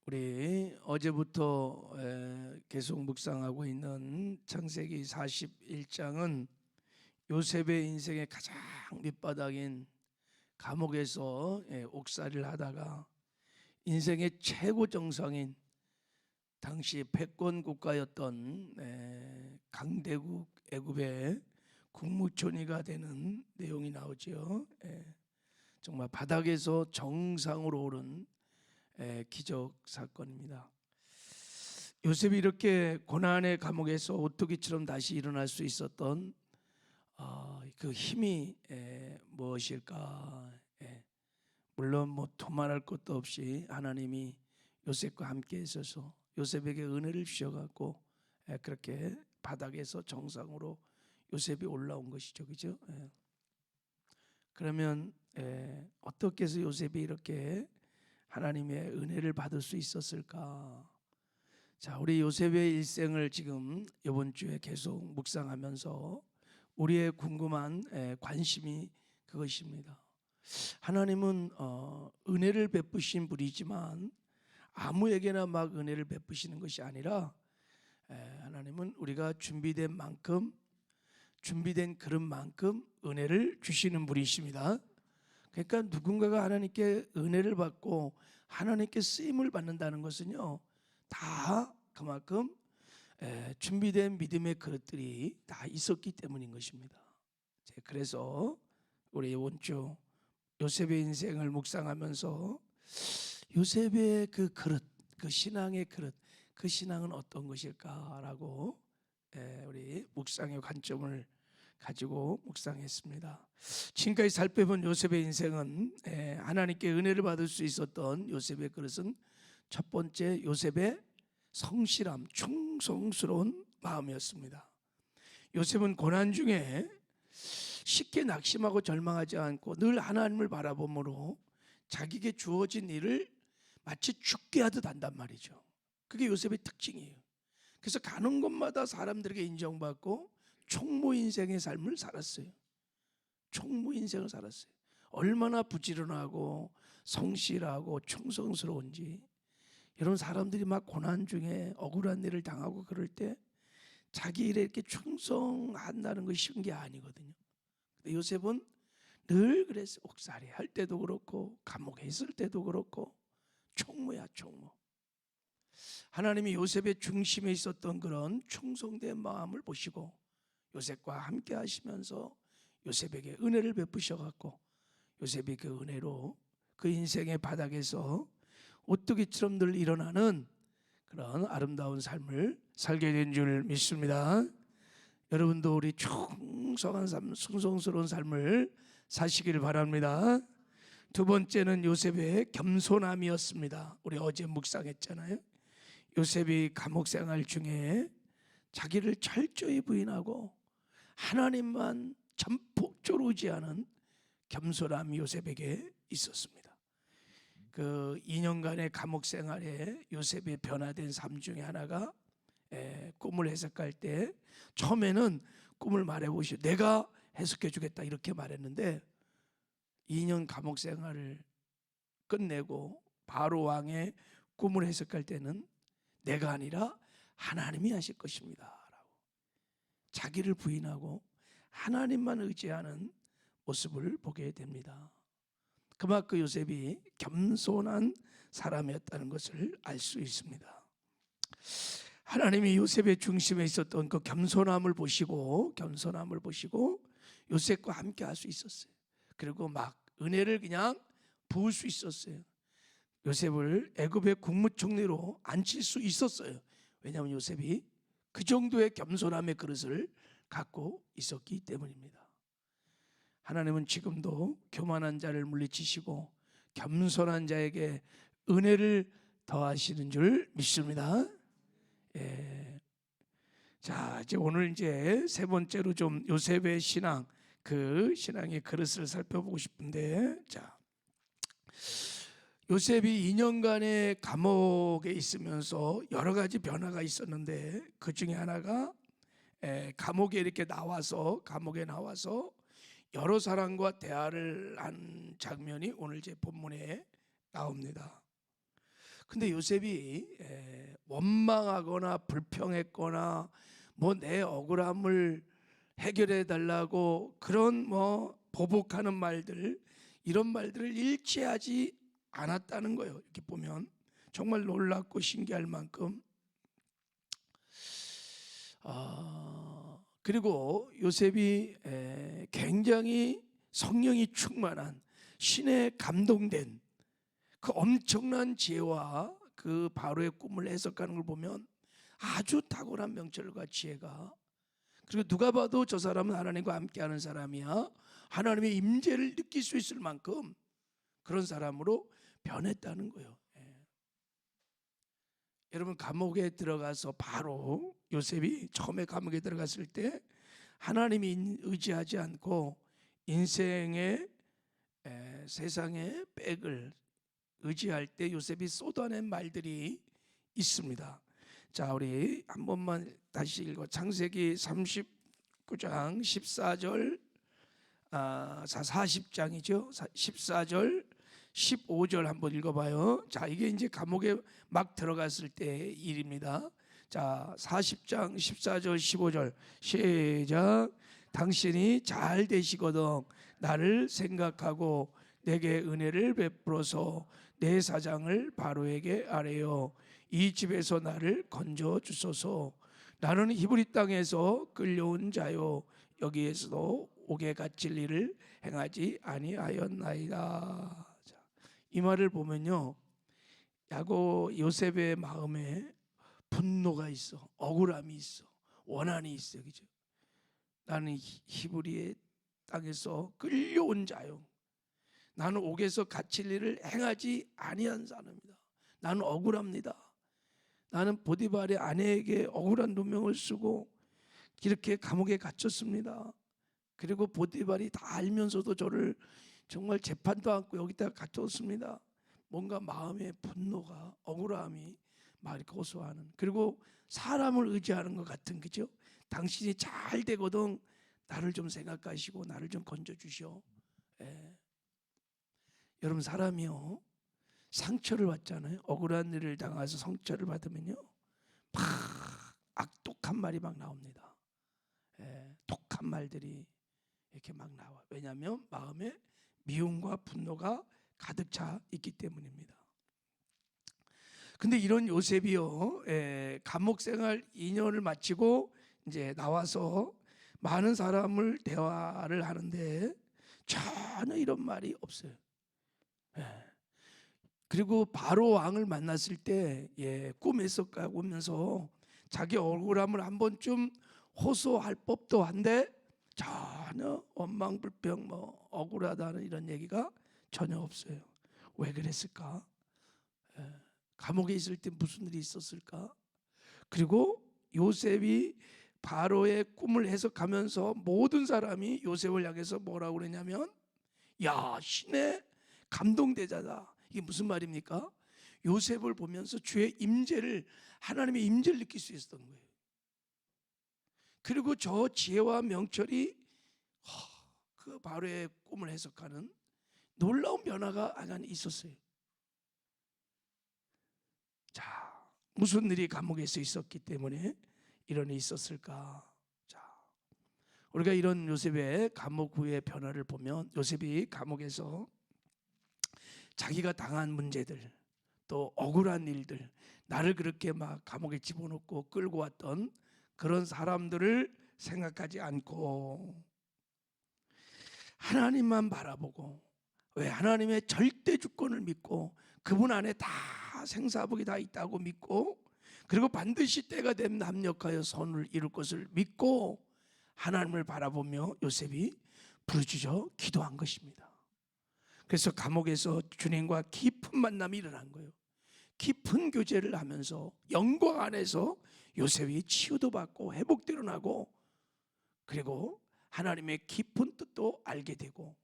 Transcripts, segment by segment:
우리 어제부터 계속 묵상하고 있는 창세기 41장은 요셉의 인생의 가장 밑바닥인 감옥에서 옥살이를 하다가 인생의 최고 정상인 당시 패권 국가였던 강대국 애굽의 국무총리가 되는 내용이 나오죠. 정말 바닥에서 정상으로 오른 기적 사건입니다. 요셉이 이렇게 고난의 감옥에서 오토기처럼 다시 일어날 수 있었던 그 힘이 무엇일까? 물론 뭐 도말할 것도 없이 하나님이 요셉과 함께 있어서 요셉에게 은혜를 주셔갖고 그렇게 바닥에서 정상으로 요셉이 올라온 것이죠, 그죠? 그러면 어떻게 해서 요셉이 이렇게 하나님의 은혜를 받을 수 있었을까? 자, 우리 요셉의 일생을 지금 이번 주에 계속 묵상하면서 우리의 궁금한 관심이 그것입니다. 하나님은 은혜를 베푸신 분이지만 아무에게나 막 은혜를 베푸시는 것이 아니라 하나님은 우리가 준비된 만큼, 준비된 그릇만큼 은혜를 주시는 분이십니다. 그러니까 누군가가 하나님께 은혜를 받고 하나님께 쓰임을 받는다는 것은요, 다 그만큼 준비된 믿음의 그릇들이 다 있었기 때문인 것입니다. 그래서 우리 이번 주 요셉의 인생을 묵상하면서 요셉의 그 그릇, 그 신앙의 그릇, 그 신앙은 어떤 것일까라고 우리 묵상의 관점을 가지고 묵상했습니다. 지금까지 살펴본 요셉의 인생은 하나님께 은혜를 받을 수 있었던 요셉의 그릇은 첫 번째 요셉의 성실함, 충성스러운 마음이었습니다. 요셉은 고난 중에 쉽게 낙심하고 절망하지 않고 늘 하나님을 바라보므로 자기에게 주어진 일을 마치 죽게 하듯 한단 말이죠. 그게 요셉의 특징이에요. 그래서 가는 곳마다 사람들에게 인정받고 총무 인생의 삶을 살았어요. 총무 인생을 살았어요. 얼마나 부지런하고 성실하고 충성스러운지. 여러분, 사람들이 막 고난 중에 억울한 일을 당하고 그럴 때 자기 일에 이렇게 충성한다는 것이 쉬운 게 아니거든요. 근데 요셉은 늘 그랬어요. 옥살이 할 때도 그렇고 감옥에 있을 때도 그렇고 총무야, 총무. 하나님이 요셉의 중심에 있었던 그런 충성된 마음을 보시고 요셉과 함께 하시면서 요셉에게 은혜를 베푸셔갖고 요셉이 그 은혜로 그 인생의 바닥에서 오뚜기처럼 늘 일어나는 그런 아름다운 삶을 살게 된 줄 믿습니다. 여러분도 우리 충성한 삶, 충성스러운 삶을 사시길 바랍니다. 두 번째는 요셉의 겸손함이었습니다. 우리 어제 묵상했잖아요. 요셉이 감옥 생활 중에 자기를 철저히 부인하고 하나님만 전폭적으로 의지하는 겸손함이 요셉에게 있었습니다. 그 2년간의 감옥 생활에 요셉의 변화된 삶 중에 하나가 꿈을 해석할 때 처음에는 꿈을 말해보시오. 내가 해석해 주겠다 이렇게 말했는데 2년 감옥 생활을 끝내고 바로 왕의 꿈을 해석할 때는 내가 아니라 하나님이 하실 것입니다 라고 자기를 부인하고 하나님만 의지하는 모습을 보게 됩니다. 그만큼 요셉이 겸손한 사람이었다는 것을 알 수 있습니다. 하나님이 요셉의 중심에 있었던 그 겸손함을 보시고 요셉과 함께 할 수 있었어요. 그리고 막 은혜를 그냥 부을 수 있었어요. 요셉을 애굽의 국무총리로 앉힐 수 있었어요. 왜냐하면 요셉이 그 정도의 겸손함의 그릇을 갖고 있었기 때문입니다. 하나님은 지금도 교만한 자를 물리치시고 겸손한 자에게 은혜를 더하시는 줄 믿습니다. 자, 이제 오늘 이제 세 번째로 좀 요셉의 신앙, 그 신앙의 그릇을 살펴보고 싶은데, 자, 요셉이 2년간의 감옥에 있으면서 여러 가지 변화가 있었는데 그 중에 하나가 감옥에 나와서 여러 사람과 대화를 한 장면이 오늘 제 본문에 나옵니다. 근데 요셉이 원망하거나 불평했거나 뭐 내 억울함을 해결해 달라고 그런 뭐 보복하는 말들, 이런 말들을 일치하지 않았다는 거예요. 이렇게 보면 정말 놀랍고 신기할 만큼. 그리고 요셉이 굉장히 성령이 충만한, 신에 감동된 그 엄청난 지혜와 그 바로의 꿈을 해석하는 걸 보면 아주 탁월한 명철과 지혜가, 그리고 누가 봐도 저 사람은 하나님과 함께하는 사람이야, 하나님의 임재를 느낄 수 있을 만큼 그런 사람으로 변했다는 거예요. 여러분, 감옥에 들어가서 바로 요셉이 처음에 감옥에 들어갔을 때 하나님이 의지하지 않고 인생의 세상의 백을 의지할 때 요셉이 쏟아낸 말들이 있습니다. 자, 우리 한 번만 다시 읽어. 창세기 39장 14절 40장이죠. 14절 15절 한번 읽어봐요. 자, 이게 이제 감옥에 막 들어갔을 때 일입니다. 자, 40장 14절 15절 시작. 당신이 잘 되시거든 나를 생각하고 내게 은혜를 베풀어서 내 사장을 바로에게 아뢰어 이 집에서 나를 건져 주소서. 나는 히브리 땅에서 끌려온 자요 여기에서도 옥에 갇힐 일을 행하지 아니하였나이다. 자, 이 말을 보면요, 야곱 요셉의 마음에 분노가 있어, 억울함이 있어, 원한이 있어, 그죠? 나는 히브리의 땅에서 끌려온 자요, 나는 옥에서 갇힐 일을 행하지 아니한 사람이다. 나는 억울합니다. 나는 보디발의 아내에게 억울한 누명을 쓰고 이렇게 감옥에 갇혔습니다. 그리고 보디발이 다 알면서도 저를 정말 재판도 않고 여기다 갇혔습니다. 뭔가 마음의 분노가, 억울함이 막 이렇게 호소하는, 그리고 사람을 의지하는 것 같은, 그죠? 당신이 잘 되거든 나를 좀 생각하시고 나를 좀 건져주시오. 여러분, 사람이요 상처를 받잖아요. 억울한 일을 당해서 상처를 받으면요 막 악독한 말이 막 나옵니다. 독한 말들이 이렇게 막 나와. 왜냐하면 마음에 미움과 분노가 가득 차 있기 때문입니다. 근데 이런 요셉이요 감옥 생활 2년을 마치고 이제 나와서 많은 사람을 대화를 하는데 전혀 이런 말이 없어요. 그리고 바로 왕을 만났을 때 꿈에서 오면서 자기 억울함을 한 번쯤 호소할 법도 한데 전혀 원망불평 뭐 억울하다는 이런 얘기가 전혀 없어요. 왜 그랬을까? 감옥에 있을 때 무슨 일이 있었을까? 그리고 요셉이 바로의 꿈을 해석하면서 모든 사람이 요셉을 향해서 뭐라고 그러냐면 야, 신의 감동대자다. 이게 무슨 말입니까? 요셉을 보면서 주의 임재를, 하나님의 임재를 느낄 수 있었던 거예요. 그리고 저 지혜와 명철이 그 바로의 꿈을 해석하는 놀라운 변화가 안에 있었어요. 자, 무슨 일이 감옥에서 있었기 때문에 이런 일이 있었을까? 자, 우리가 이런 요셉의 감옥 후의 변화를 보면 요셉이 감옥에서 자기가 당한 문제들, 또 억울한 일들, 나를 그렇게 막 감옥에 집어넣고 끌고 왔던 그런 사람들을 생각하지 않고 하나님만 바라보고, 왜 하나님의 절대 주권을 믿고 그분 안에 다 생사복이 다 있다고 믿고, 그리고 반드시 때가 되면 합력하여 선을 이룰 것을 믿고 하나님을 바라보며 요셉이 부르짖어 기도한 것입니다. 그래서 감옥에서 주님과 깊은 만남이 일어난 거예요. 깊은 교제를 하면서 영광 안에서 요셉이 치유도 받고 회복도 일어나고, 그리고 하나님의 깊은 뜻도 알게 되고,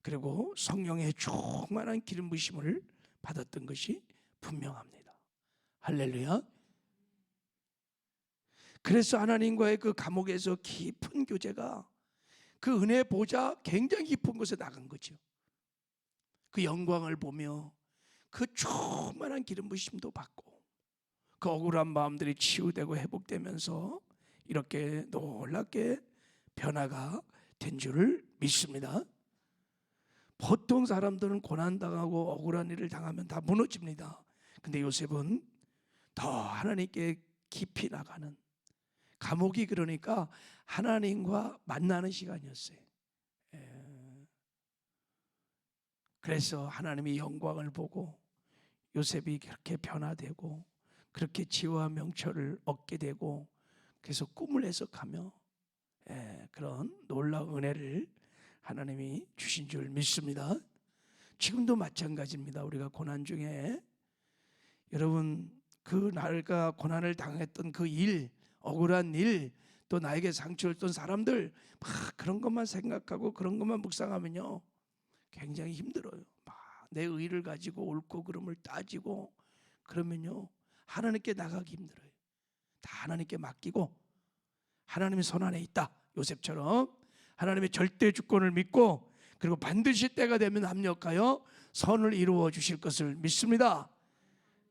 그리고 성령의 충만한 기름 부으심을 받았던 것이 분명합니다. 할렐루야. 그래서 하나님과의 그 감옥에서 깊은 교제가 그 은혜 보좌 굉장히 깊은 곳에 나간 거죠. 그 영광을 보며 그 충만한 기름 부심도 받고 그 억울한 마음들이 치유되고 회복되면서 이렇게 놀랍게 변화가 된 줄을 믿습니다. 보통 사람들은 고난당하고 억울한 일을 당하면 다 무너집니다. 근데 요셉은 더 하나님께 깊이 나가는, 감옥이 그러니까 하나님과 만나는 시간이었어요. 그래서 하나님의 영광을 보고 요셉이 그렇게 변화되고 그렇게 지혜와 명철을 얻게 되고 그래서 꿈을 해석하며 그런 놀라운 은혜를 하나님이 주신 줄 믿습니다. 지금도 마찬가지입니다. 우리가 고난 중에 여러분 그 날과 고난을 당했던 그 일, 억울한 일, 또 나에게 상처를 줬던 사람들 막 그런 것만 생각하고 그런 것만 묵상하면요 굉장히 힘들어요. 막 내 의를 가지고 옳고 그름을 따지고 그러면요 하나님께 나가기 힘들어요. 다 하나님께 맡기고 하나님의 손 안에 있다. 요셉처럼 하나님의 절대 주권을 믿고 그리고 반드시 때가 되면 합력하여 선을 이루어 주실 것을 믿습니다.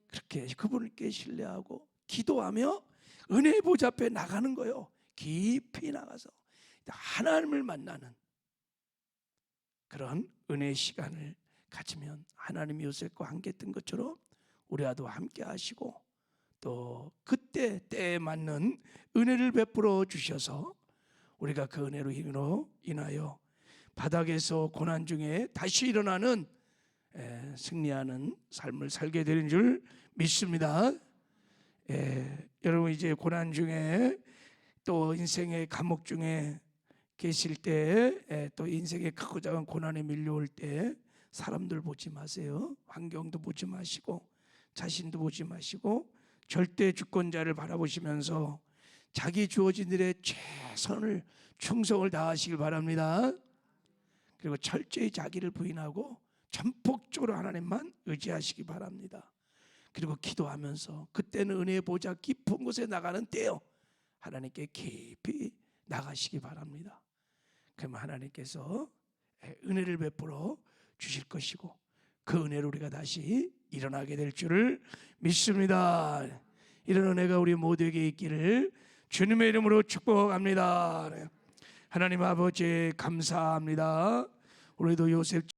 그렇게 그분께 신뢰하고 기도하며 은혜의 보좌 앞에 나가는 거예요. 깊이 나가서 하나님을 만나는 그런 은혜의 시간을 가지면 하나님이 요셉과 함께 했던 것처럼 우리와도 함께 하시고 또 그때 때에 맞는 은혜를 베풀어 주셔서 우리가 그 은혜로 인하여 바닥에서 고난 중에 다시 일어나는 승리하는 삶을 살게 되는 줄 믿습니다. 여러분 이제 고난 중에 또 인생의 감옥 중에 계실 때 또 인생의 크고 작은 고난에 밀려올 때 사람들 보지 마세요. 환경도 보지 마시고 자신도 보지 마시고 절대 주권자를 바라보시면서 자기 주어진 일에 최선을 충성을 다하시길 바랍니다. 그리고 철저히 자기를 부인하고 전폭적으로 하나님만 의지하시기 바랍니다. 그리고 기도하면서 그때는 은혜의 보좌 깊은 곳에 나가는 때요 하나님께 깊이 나가시기 바랍니다. 그러면 하나님께서 은혜를 베풀어 주실 것이고 그 은혜로 우리가 다시 일어나게 될 줄을 믿습니다. 이런 은혜가 우리 모두에게 있기를 주님의 이름으로 축복합니다. 하나님 아버지 감사합니다. 우리도 요셉